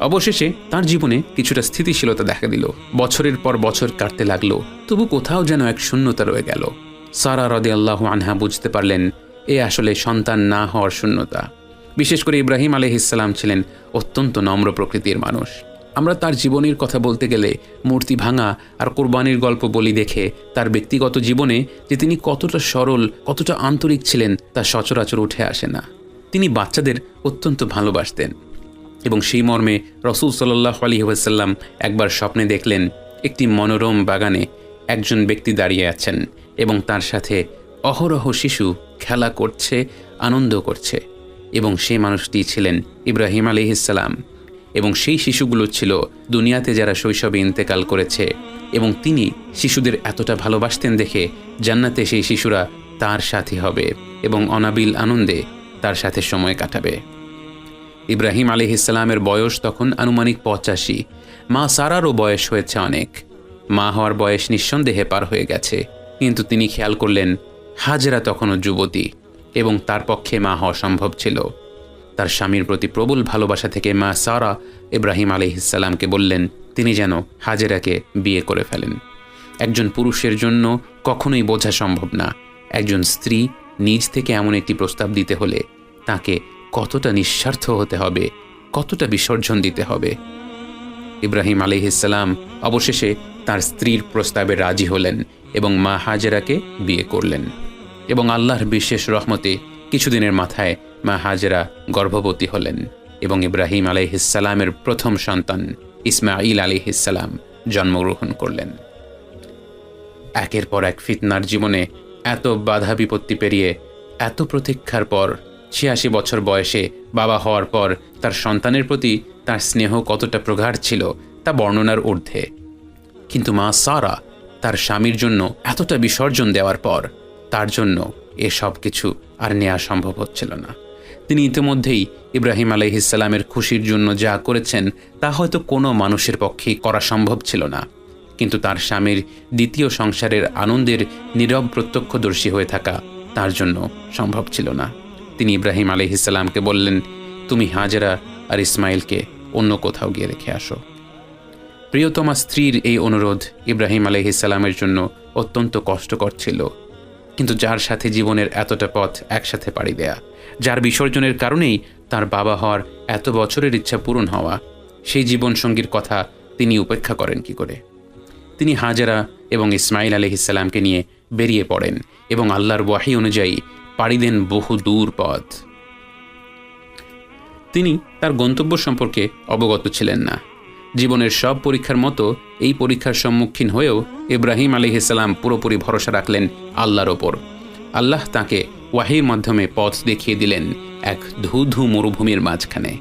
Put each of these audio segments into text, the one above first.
অবশেষে তার জীবনে কিছুটা স্থিতিশীলতা দেখা দিল। বছরের পর বছর কাটতে লাগলো, তবু কোথাও যেন এক শূন্যতা রয়ে গেল। সারা রাদিয়াল্লাহু আনহা বুঝতে পারলেন এ আসলে সন্তান না হওয়ার শূন্যতা। বিশেষ করে ইব্রাহিম আলাইহিসসালাম ছিলেন অত্যন্ত নম্র প্রকৃতির মানুষ। আমরা তার জীবনের কথা বলতে গেলে মূর্তি ভাঙা আর কোরবানির গল্প বলি দেখে তার ব্যক্তিগত জীবনে যে তিনি কতটা সরল, কতটা আন্তরিক ছিলেন তা সচরাচর উঠে আসে না। তিনি বাচ্চাদের অত্যন্ত ভালোবাসতেন এবং সেই মর্মে রাসূল সাল্লাল্লাহু আলাইহি ওয়াসাল্লাম একবার স্বপ্নে দেখলেন একটি মনোরম বাগানে একজন ব্যক্তি দাঁড়িয়ে আছেন এবং তার সাথে অহরহ শিশু খেলা করছে, আনন্দ করছে, এবং সেই মানুষটি ছিলেন ইব্রাহিম আলাইহিসসালাম। এবং সেই শিশুগুলো ছিল দুনিয়াতে যারা শৈশবে ইন্তেকাল করেছে, এবং তিনি শিশুদের এতটা ভালোবাসতেন দেখে জান্নাতে সেই শিশুরা তার সাথী হবে এবং অনাবিল আনন্দে তার সাথে সময় কাটাবে। ইব্রাহিম আলাইহিসসালামের বয়স তখন আনুমানিক 85। মা সারারও বয়স হয়েছে অনেক। মা হওয়ার বয়স নিঃসন্দেহে পার হয়ে গেছে, কিন্তু তিনি খেয়াল করলেন হাজেরা তখনও যুবতী এবং তার পক্ষে মা হওয়া সম্ভব ছিল। তার স্বামীর প্রতি প্রবল ভালোবাসা থেকে মা সারা ইব্রাহিম আলাইহিসসালামকে বললেন তিনি যেন হাজেরাকে বিয়ে করে ফেলেন। একজন পুরুষের জন্য কখনোই বোঝা সম্ভব না একজন স্ত্রী নিজ থেকে এমন একটি প্রস্তাব দিতে হলে তাকে কতটা নিঃস্বার্থ হতে হবে, কতটা বিসর্জন দিতে হবে। ইব্রাহিম আলাইহিসসালাম অবশেষে তার স্ত্রীর প্রস্তাবে রাজি হলেন এবং মা হাজেরাকে বিয়ে করলেন। এবং আল্লাহর বিশেষ রহমতে কিছুদিনের মাথায় মা হাজেরা গর্ভবতী হলেন এবং ইব্রাহিম আলাইহিসসালামের প্রথম সন্তান ইসমাঈল আলাইহিসসালাম জন্মগ্রহণ করলেন। একের পর এক ফিতনার জীবনে এত বাধা বিপত্তি পেরিয়ে এত প্রতীক্ষার পর 86 বছর বয়সে বাবা হওয়ার পর তার সন্তানের প্রতি তার স্নেহ কতটা প্রগাঢ় ছিল তা বর্ণনার ঊর্ধ্বে। কিন্তু মা সারা তার স্বামীর জন্য এতটা বিসর্জন দেওয়ার পর তার জন্য এসব কিছু আর নেওয়া সম্ভব হচ্ছিল না। তিনি ইতিমধ্যেই ইব্রাহিম আলাইহিসসালামের খুশির জন্য যা করেছেন তা হয়তো কোনো মানুষের পক্ষেই করা সম্ভব ছিল না, কিন্তু তার স্বামীর দ্বিতীয় সংসারের আনন্দের নীরব প্রত্যক্ষদর্শী হয়ে থাকা তার জন্য সম্ভব ছিল না। তিনি ইব্রাহিম আলাইহিসসালামকে বললেন তুমি হাজেরা আর ইসমাইলকে অন্য কোথাও গিয়ে রেখে আসো। প্রিয়তমা স্ত্রীর এই অনুরোধ ইব্রাহিম আলাইহিসসালামের জন্য অত্যন্ত কষ্টকর ছিল, কিন্তু যার সাথে জীবনের এতটা পথ একসাথে পাড়ি দেয়া, যার বিসর্জনের কারণেই তার বাবা হওয়ার এত বছরের ইচ্ছা পূরণ হওয়া, সেই জীবনসঙ্গীর কথা তিনি উপেক্ষা করেন কি করে? তিনি হাজেরা এবং ইসমাইল আলাইহিসসালামকে নিয়ে বেরিয়ে পড়েন এবং আল্লাহর ওয়াহী অনুযায়ী পাড়ি দেন বহু দূর পথ। তিনি তার গন্তব্য সম্পর্কে অবগত ছিলেন না। জীবনের সব পরীক্ষার মতো এই পরীক্ষার সম্মুখীন হয়েও ইব্রাহিম আলাইহিসসালাম পুরোপুরি ভরসা রাখলেন আল্লাহর ওপর। আল্লাহ তাকে ওয়াহীর মাধ্যমে পথ দেখিয়ে দিলেন এক ধূ মরুভূমির মাঝখানে।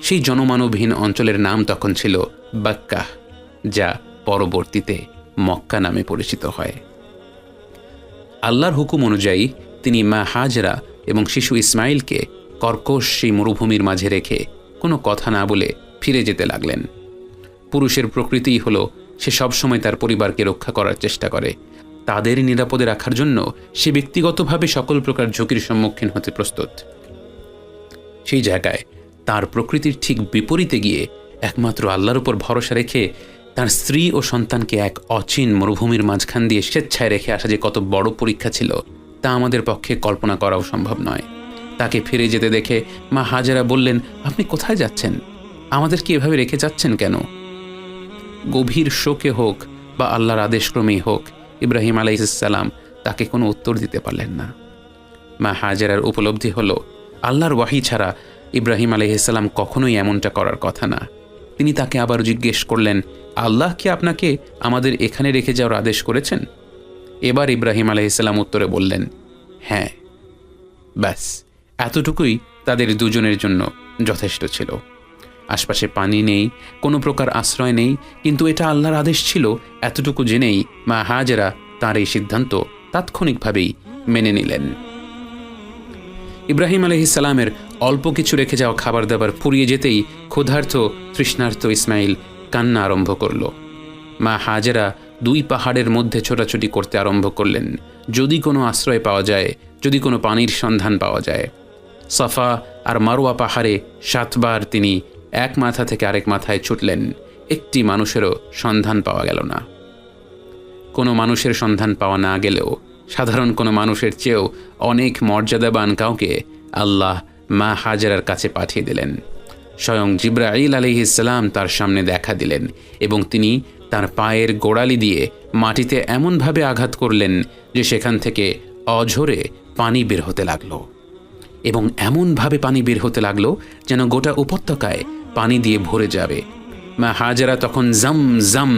সেই জনমানবহীন অঞ্চলের নাম তখন ছিল বাক্কাহ, যা পরবর্তীতে মক্কা নামে পরিচিত হয়। আল্লাহর হুকুম অনুযায়ী তিনি মা হাজেরা এবং শিশু ইসমাইলকে কর্কশ সেই মরুভূমির মাঝে রেখে কোনো কথা না বলে ফিরে যেতে লাগলেন। পুরুষের প্রকৃতিই হলো সে সবসময় তার পরিবারকে রক্ষা করার চেষ্টা করে। তাদের নিরাপদে রাখার জন্য সে ব্যক্তিগতভাবে সকল প্রকার ঝুঁকির সম্মুখীন হতে প্রস্তুত। সেই জায়গায় তার প্রকৃতির ঠিক বিপরীতে গিয়ে একমাত্র আল্লাহর উপর ভরসা রেখে তার স্ত্রী ও সন্তানকে এক অচিন মরুভূমির মাঝখান দিয়ে স্বেচ্ছায় রেখে আসা যে কত বড় পরীক্ষা ছিল তা আমাদের পক্ষে কল্পনা করাও সম্ভব নয়। তাকে ফিরে যেতে দেখে মা হাজেরা বললেন আপনি কোথায় যাচ্ছেন? আমাদেরকে এভাবে রেখে যাচ্ছেন কেন? গভীর শোকে হোক বা আল্লাহর আদেশক্রমেই হোক ইব্রাহিম আলাইহিসসালাম তাকে কোনো উত্তর দিতে পারলেন না। মা হাজেরার উপলব্ধি হলো আল্লাহর ওয়াহী ছাড়া ইব্রাহিম আলাইহিসসালাম কখনোই এমনটা করার কথা না। তিনি তাকে আবার জিজ্ঞেস করলেন আল্লাহ কি আপনাকে আমাদের এখানে রেখে যাওয়ার আদেশ করেছেন? এবার ইব্রাহিম আলাইহিসসালাম উত্তরে বললেন হ্যাঁ। ব্যাস এতটুকুই তাদের দুজনের জন্য যথেষ্ট ছিল। আশপাশে পানি নেই, কোনো প্রকার আশ্রয় নেই, কিন্তু এটা আল্লাহর আদেশ ছিল এতটুকু জেনেই মা হাজেরা তার এই সিদ্ধান্ত তাৎক্ষণিকভাবেই মেনে নিলেন। ইব্রাহিম আলাইহিসসালামের অল্প কিছু রেখে যাওয়া খাবার দাবার ফুরিয়ে যেতেই ক্ষুধার্ত তৃষ্ণার্ত ইসমাইল কান্না আরম্ভ করল। মা হাজেরা 2 পাহাড়ের মধ্যে ছোটাছুটি করতে আরম্ভ করলেন, যদি কোনো আশ্রয় পাওয়া যায়, যদি কোনো পানির সন্ধান পাওয়া যায়। সাফা আর মারওয়া পাহাড়ে 7 বার তিনি এক মাথা থেকে আরেক মাথায় ছুটলেন, একটি মানুষেরও সন্ধান পাওয়া গেল না। কোনো মানুষের সন্ধান পাওয়া না গেলেও সাধারণ কোনো মানুষের চেয়েও অনেক মর্যাদাবান কাউকে আল্লাহ মা হাজেরার কাছে পাঠিয়ে দিলেন। স্বয়ং জিবরাইল আলাইহিসসালাম তার সামনে দেখা দিলেন এবং তিনি তার পায়ের গোড়ালি দিয়ে মাটিতে এমনভাবে আঘাত করলেন যে সেখান থেকে অঝরে পানি বের হতে লাগলো, এবং এমনভাবে পানি বের হতে লাগলো যেন গোটা উপত্যকায় পানি দিয়ে ভরে যাবে। মা হাজেরা তখন জাম জাম,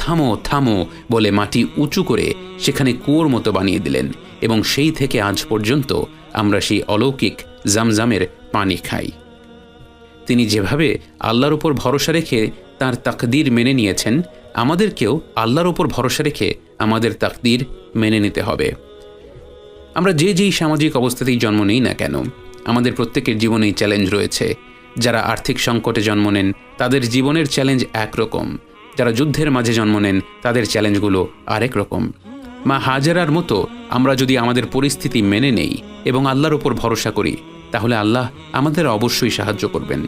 থামো থামো বলে মাটি উঁচু করে সেখানে কুয়োর মতো বানিয়ে দিলেন, এবং সেই থেকে আজ পর্যন্ত আমরা সেই অলৌকিক জামজামের পানি খাই। তিনি যেভাবে আল্লাহর উপর ভরসা রেখে তার তাকদীর মেনে নিয়েছেন, আমাদেরকেও আল্লাহর উপর ভরসা রেখে আমাদের তাকদীর মেনে নিতে হবে। আমরা যেই সামাজিক অবস্থাতেই জন্ম নেই না কেন, আমাদের প্রত্যেকের জীবনেই চ্যালেঞ্জ রয়েছে। যারা আর্থিক সংকটে জন্ম নেন তাদের জীবনের চ্যালেঞ্জ একরকম, যারা যুদ্ধের মাঝে জন্ম নেন তাদের চ্যালেঞ্জগুলো আরেক রকম। মা হাজেরার মতো আমরা যদি আমাদের পরিস্থিতি মেনে নেই এবং আল্লাহর উপর ভরসা করি, তাহলে আল্লাহ আমাদের অবশ্যই সাহায্য করবেন।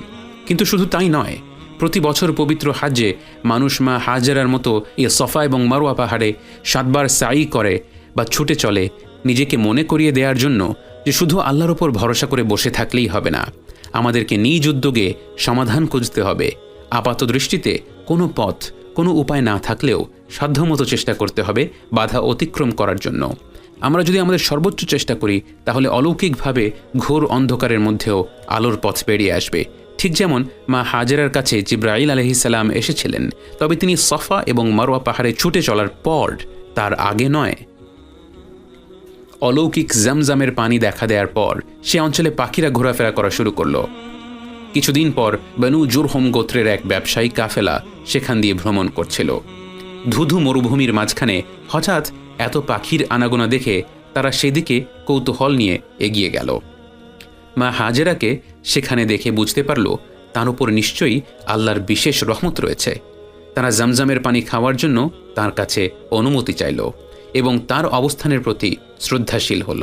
কিন্তু শুধু তাই নয়, প্রতি বছর পবিত্র হাজ্জে মানুষ মা হাজেরার মতো সফা এবং মারওয়া পাহাড়ে 7 বার সাই করে বা ছুটে চলে, নিজেকে মনে করিয়ে দেওয়ার জন্য যে শুধু আল্লাহর উপর ভরসা করে বসে থাকলেই হবে না, আমাদেরকে নিজ উদ্যোগে সমাধান খুঁজতে হবে। আপাত দৃষ্টিতে কোনো পথ, কোনো উপায় না থাকলেও সাধ্যমতো চেষ্টা করতে হবে বাধা অতিক্রম করার জন্য। আমরা যদি আমাদের সর্বোচ্চ চেষ্টা করি, তাহলে অলৌকিকভাবে ঘোর অন্ধকারের মধ্যেও আলোর পথ বেরিয়ে আসবে। ঠিক যেমন মা হাজেরার কাছে জিবরাইল আলাইহিসসালাম এসেছিলেন, তবে তিনি সফা এবং মারওয়া পাহাড়ে ছুটে চলার পর, তার আগে নয়। অলৌকিক জামজামের পানি দেখা দেওয়ার পর সে অঞ্চলে পাখিরা ঘোরাফেরা করা শুরু করল। কিছুদিন পর বনু জুরহুম গোত্রের এক ব্যবসায়ী কাফেলা সেখান দিয়ে ভ্রমণ করছিল। ধুধু মরুভূমির মাঝখানে হঠাৎ এত পাখির আনাগোনা দেখে তারা সেদিকে কৌতূহল নিয়ে এগিয়ে গেল। মা হাজেরাকে সেখানে দেখে বুঝতে পারল তার উপর নিশ্চয়ই আল্লাহর বিশেষ রহমত রয়েছে। তারা জামজামের পানি খাওয়ার জন্য তার কাছে অনুমতি চাইল এবং তার অবস্থানের প্রতি শ্রদ্ধাশীল হল।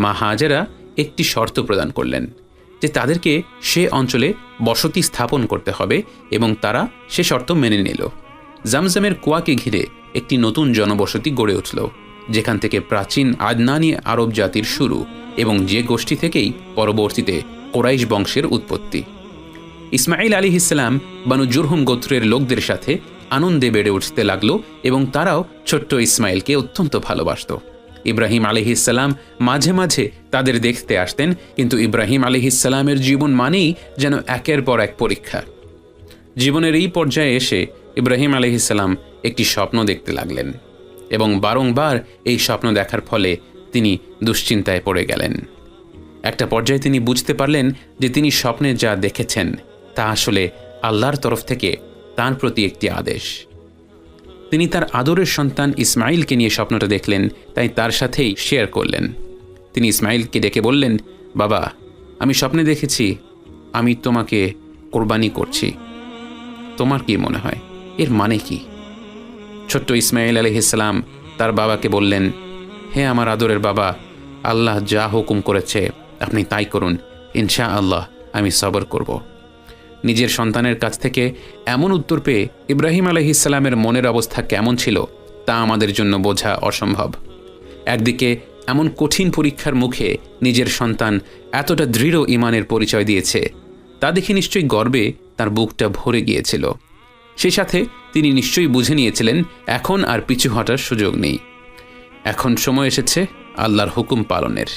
মা হাজেরা একটি শর্ত প্রদান করলেন যে তাদেরকে সে অঞ্চলে বসতি স্থাপন করতে হবে, এবং তারা সে শর্ত মেনে নিল। জামজামের কুয়াকে ঘিরে একটি নতুন জনবসতি গড়ে উঠল, যেখান থেকে প্রাচীন আদনানী আরব জাতির শুরু এবং যে গোষ্ঠী থেকেই পরবর্তীতে কোরাইশ বংশের উৎপত্তি। ইসমাইল আলাইহিসসালাম বনু জুরহুম গোত্রের লোকদের সাথে আনন্দে বেড়ে উঠতে লাগলো এবং তারাও ছোট্ট ইসমাইলকে অত্যন্ত ভালোবাসত। ইব্রাহিম আলাইহিসসালাম মাঝে মাঝে তাদের দেখতে আসতেন, কিন্তু ইব্রাহিম আলাইহিসসালামের জীবন মানেই যেন একের পর এক পরীক্ষা। জীবনের এই পর্যায়ে এসে ইব্রাহিম আলাইহিসসালাম একটি স্বপ্ন দেখতে লাগলেন এবং বারংবার এই স্বপ্ন দেখার ফলে তিনি দুশ্চিন্তায় পড়ে গেলেন। একটা পর্যায়ে তিনি বুঝতে পারলেন যে তিনি স্বপ্নে যা দেখেছেন তা আসলে আল্লাহর তরফ থেকে তার প্রতি একটি আদেশ। তিনি তার আদরের সন্তান ইসমাইলকে নিয়ে স্বপ্নটা দেখলেন, তাই তার সাথেই শেয়ার করলেন। তিনি ইসমাইলকে ডেকে বললেন, বাবা, আমি স্বপ্নে দেখেছি আমি তোমাকে কোরবানি করছি, তোমার কি মনে হয়, এর মানে কি? ছোট্ট ইসমাইল আলাইহিসসালাম তার বাবাকে বললেন, হে আমার আদরের বাবা, আল্লাহ যা হুকুম করেছে আপনি তাই করুন, ইনশাআল্লাহ আমি সবর করব। নিজের সন্তানের কাছ থেকে এমন উত্তর পেয়ে ইব্রাহিম আলাইহিসসালামের মনের অবস্থা কেমন ছিল তা আমাদের জন্য বোঝা অসম্ভব। একদিকে এমন কঠিন পরীক্ষার মুখে নিজের সন্তান এতটা দৃঢ় ঈমানের পরিচয় দিয়েছে, তা দেখে নিশ্চয়ই গর্বে তার বুকটা ভরে গিয়েছিল। সেই সাথে তিনি নিশ্চয়ই বুঝে নিয়েছিলেন এখন আর পিছু হটার সুযোগ নেই। এখন সময় এসেছে আল্লাহর হুকুম পালনের,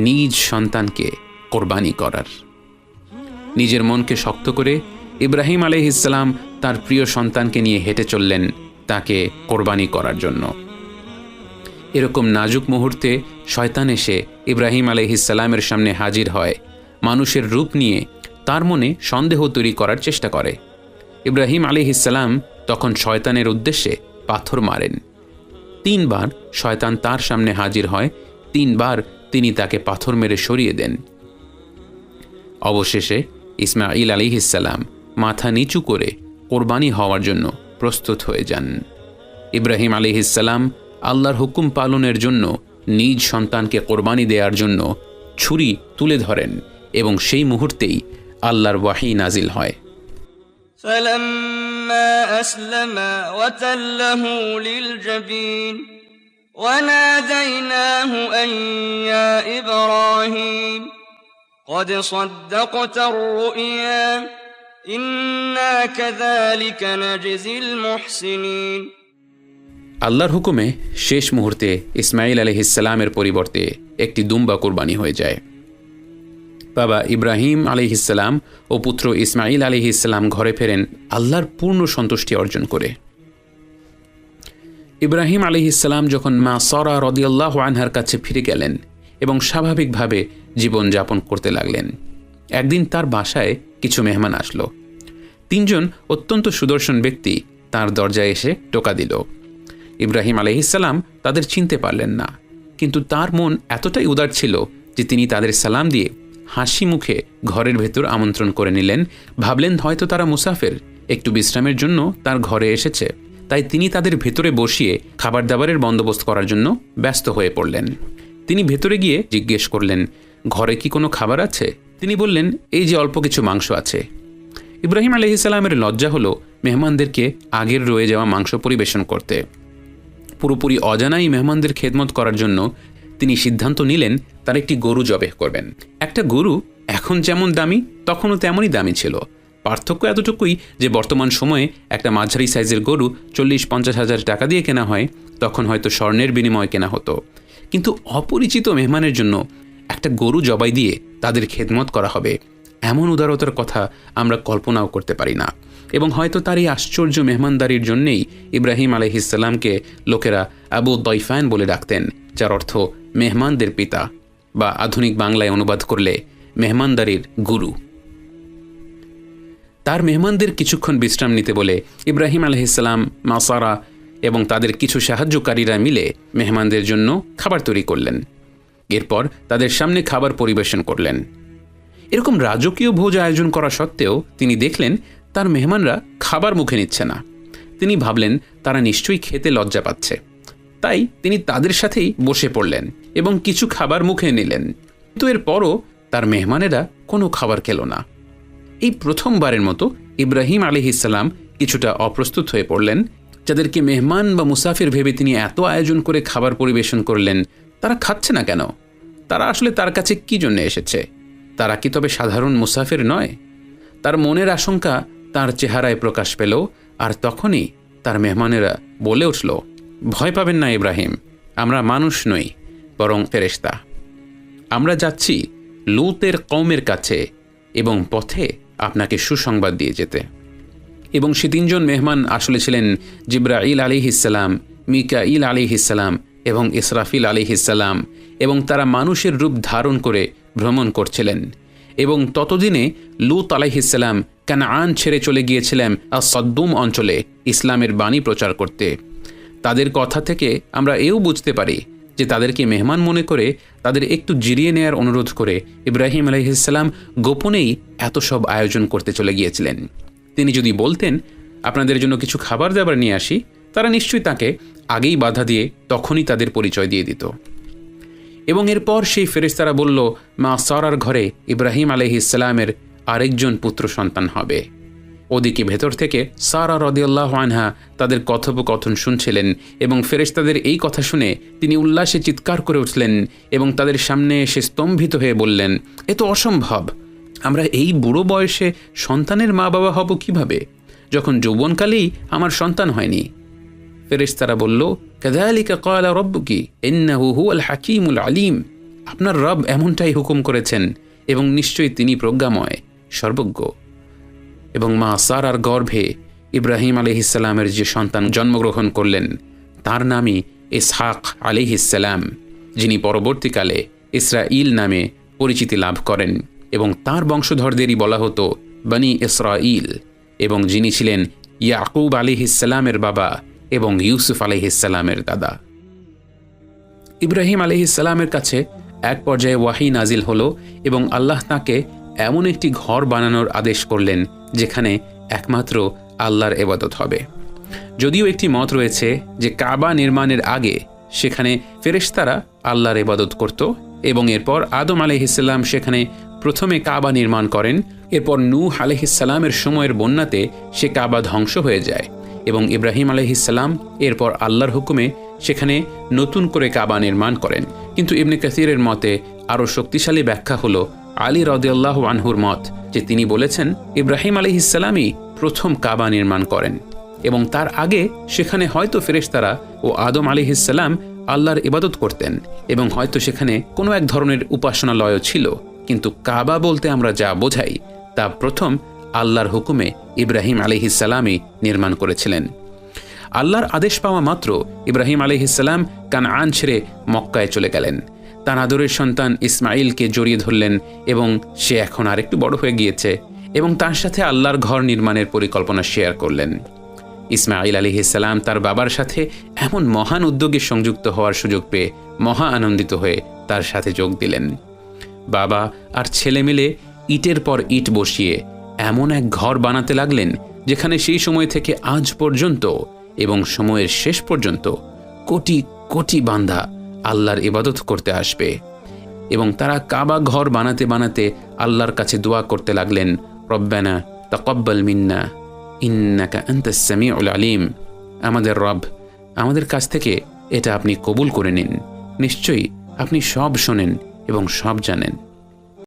নিজ সন্তানকে কোরবানি করার। নিজের মনকে শক্ত করে ইব্রাহিম আলাইহিসসালাম তার প্রিয় সন্তানকে নিয়ে হেঁটে চললেন তাকে কোরবানি করার জন্য। এরকম নাজুক মুহূর্তে শয়তান এসে ইব্রাহিম আলাইহিসসালামের সামনে হাজির হয়, মানুষের রূপ নিয়ে তার মনে সন্দেহ তৈরি করার চেষ্টা করে। ইব্রাহিম আলাইহিসসালাম তখন শয়তানের উদ্দেশ্যে পাথর মারেন। 3 বার শয়তান তার সামনে হাজির হয়, 3 বার তিনি তাকে পাথর মেরে সরিয়ে দেন। অবশেষে ইসমাইল আলাইহিসসালাম মাথা নিচু করে কোরবানি হওয়ার জন্য প্রস্তুত হয়ে যান। ইব্রাহিম আলাইহিসসালাম আল্লাহর হুকুম পালনের জন্য নিজ সন্তানকে কোরবানি দেওয়ার জন্য ছুরি তুলে ধরেন এবং সেই মুহূর্তেই আল্লাহর ওয়াহী নাজিল হয়। فلما أسلما وتله للجبين وناديناه أن يا إبراهيم قد صدقت الرؤيا إنا كذلك نجزي المحسنين। আল্লাহর হুকুমে শেষ মুহূর্তে ইসমাইল আলাইহিসসালামের পরিবর্তে একটি দুম্বা কোরবানি হয়ে যায়। বাবা ইব্রাহিম আলাইহিসসালাম ও পুত্র ইসমাইল আলাইহিসসালাম ঘরে ফেরেন আল্লাহর পূর্ণ সন্তুষ্টি অর্জন করে। ইব্রাহিম আলাইহিসসালাম যখন মা সারা রাদিয়াল্লাহু আনহার কাছে ফিরে গেলেন এবং স্বাভাবিকভাবে জীবন যাপন করতে লাগলেন, একদিন তার বাসায় কিছু মেহমান আসলো। 3 জন অত্যন্ত সুদর্শন ব্যক্তি তার দরজায় এসে টোকা দিল। ইব্রাহিম আলাইহিসসালাম তাদের চিনতে পারলেন না, কিন্তু তার মন এতটাই উদার ছিল যে তিনি তাদের সালাম দিয়ে হাসি মুখে ঘরের ভেতর আমন্ত্রণ করে নিলেন। ভাবলেন হয়তো তারা মুসাফির, একটু বিশ্রামের জন্য তার ঘরে এসেছে, তাই তিনি তাদের ভেতরে বসিয়ে খাবার দাবারের বন্দোবস্ত করার জন্য ব্যস্ত হয়ে পড়লেন। তিনি ভেতরে গিয়ে জিজ্ঞেস করলেন, ঘরে কি কোনো খাবার আছে? তিনি বললেন, এই যে অল্প কিছু মাংস আছে। ইব্রাহিম আলাইহিসসালামের লজ্জা হলো মেহমানদেরকে আগের রয়ে যাওয়া মাংস পরিবেশন করতে। পুরোপুরি অজানাই মেহমানদের খেদমত করার জন্য তিনি সিদ্ধান্ত নিলেন তার একটি গরু জবেহ করবেন। একটা গরু এখন যেমন দামি তখনও তেমনই দামি ছিল। পার্থক্য এতটুকুই যে বর্তমান সময়ে একটা মাঝারি সাইজের গরু 40-50 হাজার টাকা দিয়ে কেনা হয়, তখন হয়তো স্বর্ণের বিনিময়ে কেনা হতো। কিন্তু অপরিচিত মেহমানের জন্য একটা গরু জবাই দিয়ে তাদের খেদমত করা হবে, এমন উদারতার কথা আমরা কল্পনাও করতে পারি না। এবং হয়তো তার এই আশ্চর্য মেহমানদারির জন্যেই ইব্রাহিম আলাইহিসসালামকে লোকেরা আবু দয়ফান বলে ডাকতেন, যার অর্থ মেহমানদের পিতা, বা আধুনিক বাংলায় অনুবাদ করলে মেহমানদারির গুরু। তার মেহমানদের কিছুক্ষণ বিশ্রাম নিতে বলে ইব্রাহিম আলাইহিসসালাম, মা সারা এবং তাদের কিছু সাহায্যকারীরা মিলে মেহমানদের জন্য খাবার তৈরি করলেন। এরপর তাদের সামনে খাবার পরিবেশন করলেন। এরকম রাজকীয় ভোজ আয়োজন করা সত্ত্বেও তিনি দেখলেন তার মেহমানরা খাবার মুখে নিচ্ছে না। তিনি ভাবলেন তারা নিশ্চয়ই খেতে লজ্জা পাচ্ছে, তাই তিনি তাদের সাথেই বসে পড়লেন এবং কিছু খাবার মুখে নিলেন। কিন্তু এরপরও তার মেহমানেরা কোনো খাবার খেল না। এই প্রথমবারের মতো ইব্রাহিম আলাইহিসসালাম কিছুটা অপ্রস্তুত হয়ে পড়লেন। যাদেরকে মেহমান বা মুসাফির ভেবে তিনি এত আয়োজন করে খাবার পরিবেশন করলেন, তারা খাচ্ছে না কেন? তারা আসলে তার কাছে কি জন্য এসেছে? তারা কি তবে সাধারণ মুসাফির নয়? তার মনের আশঙ্কা তার চেহারায় প্রকাশ পেল। আর তখনই তার মেহমানেরা বলে উঠল, ভয় পাবেন না ইব্রাহিম, আমরা মানুষ নই, বরং ফেরেশতা। আমরা যাচ্ছি লূতের কওমের কাছে এবং পথে আপনাকে সুসংবাদ দিয়ে যেতে। এবং সে 3 জন মেহমান আসলে ছিলেন জিবরাইল আলাইহিসসালাম, মিকাইল আলাইহিসসালাম এবং ইসরাফিল আলাইহিসসালাম, এবং তারা মানুষের রূপ ধারণ করে ভ্রমণ করছিলেন। এবং ততদিনে লূত আলাইহিসসালাম কানাআন ছেড়ে চলে গিয়েছিলেন আস-সাদ্দুম অঞ্চলে ইসলামের বাণী প্রচার করতে। তাদের কথা থেকে আমরা এও বুঝতে পারি যে তাদেরকে মেহমান মনে করে তাদের একটু জিরিয়ে নেয়ার অনুরোধ করে ইব্রাহিম আলাইহিসসালাম গোপনেই এত সব আয়োজন করতে চলে গিয়েছিলেন। তিনি যদি বলতেন আপনাদের জন্য কিছু খাবার দাবার নিয়ে আসি, তারা নিশ্চয়ই তাকে আগেই বাধা দিয়ে তখনই তাদের পরিচয় দিয়ে দিত। এবং এরপর সেই ফেরেশতারা বলল, মা সারার ঘরে ইব্রাহিম আলাইহিসসালামের আরেকজন পুত্র সন্তান হবে। ওদিকে ভেতর থেকে সারা রাদিয়াল্লাহু আনহা তাদের কথোপকথন শুনছিলেন এবং ফেরেশতাদের এই কথা শুনে তিনি উল্লাসে চিৎকার করে উঠলেন এবং তাদের সামনে এসে স্তম্ভিত হয়ে বললেন, এ তো অসম্ভব, আমরা এই বুড়ো বয়সে সন্তানের মা বাবা হব কিভাবে, যখন যৌবনকালেই আমার সন্তান হয়নি। ফেরেশতারা বলল, কাযালিকা ক্বালা রাব্বুকি ইন্নাহু হুয়াল হাকীমুল আলীম, আপনার রব এমনটাই হুকুম করেছেন এবং নিশ্চয়ই তিনি প্রজ্ঞাময়, সর্বজ্ঞ। এবং মা সারার গর্ভে ইব্রাহিম আলাইহিসসালামের যে সন্তান জন্মগ্রহণ করলেন তার নামই ইসহাক আলাইহিসসালাম, যিনি পরবর্তীকালে ইসরাইল নামে পরিচিতি লাভ করেন এবং তার বংশধরদেরই বলা হতো বনি ইসরাইল, এবং যিনি ছিলেন ইয়াকুব আলাইহিসসালামের বাবা এবং ইউসুফ আলাইহিসসালামের দাদা। ইব্রাহিম আলাইহিসসালামের কাছে এক পর্যায়ে ওয়াহি নাজিল হলো এবং আল্লাহ তাকে এমন একটি ঘর বানানোর আদেশ করলেন যেখানে একমাত্র আল্লাহর ইবাদত হবে। যদিও একটি মত রয়েছে যে কাবা নির্মাণের আগে সেখানে ফেরেশতারা আল্লাহর ইবাদত করত এবং এরপর আদম আলাইহিসসালাম সেখানে প্রথমে কাবা নির্মাণ করেন। এরপর নূহ আলাইহিসসালামের সময়ের বন্যাতে সে কাবা ধ্বংস হয়ে যায় এবং ইব্রাহিম আলাইহিসসালাম এরপর আল্লাহর হুকুমে সেখানে নতুন করে কাবা নির্মাণ করেন। কিন্তু ইবনে কাসিরের মতে আরও শক্তিশালী ব্যাখ্যা হলো আলী রাদিয়াল্লাহু আনহুর মত, যে তিনি বলেছেন ইব্রাহিম আলাইহিসসালামই প্রথম কাবা নির্মাণ করেন এবং তার আগে সেখানে হয়তো ফেরেশতারা ও আদম আলাইহিসসালাম আল্লাহর ইবাদত করতেন এবং হয়তো সেখানে কোনো এক ধরনের উপাসনালয়ও ছিল। কিন্তু কাবা বলতে আমরা যা বোঝাই তা প্রথম আল্লাহর হুকুমে ইব্রাহিম আলাইহিসসালামই নির্মাণ করেছিলেন। আল্লাহর আদেশ পাওয়া মাত্র ইব্রাহিম আলাইহিসসালাম কানআন ছেড়ে মক্কায় চলে গেলেন। তার আদরের সন্তান ইসমাইলকে জড়িয়ে ধরলেন এবং সে এখন আরেকটু বড় হয়ে গিয়েছে এবং তার সাথে আল্লাহর ঘর নির্মাণের পরিকল্পনা শেয়ার করলেন। ইসমাইল আলাইহিসসালাম তার বাবার সাথে এমন মহান উদ্যোগে সংযুক্ত হওয়ার সুযোগ পেয়ে মহা আনন্দিত হয়ে তার সাথে যোগ দিলেন। বাবা আর ছেলে মিলে ইটের পর ইট বসিয়ে এমন এক ঘর বানাতে লাগলেন যেখানে সেই সময় থেকে আজ পর্যন্ত এবং সময়ের শেষ পর্যন্ত কোটি কোটি বান্দা আল্লাহর ইবাদত করতে আসবে। এবং তারা কাবা ঘর বানাতে বানাতে আল্লাহর কাছে দোয়া করতে লাগলেন, রব্বানা তাকাব্বাল মিন্না ইন্নাকা আনতাস সামিউল আলিম। আমাদের রব, আমাদের কাছ থেকে এটা আপনি কবুল করে নিন, নিশ্চয়ই আপনি সব শোনেন এবং সব জানেন।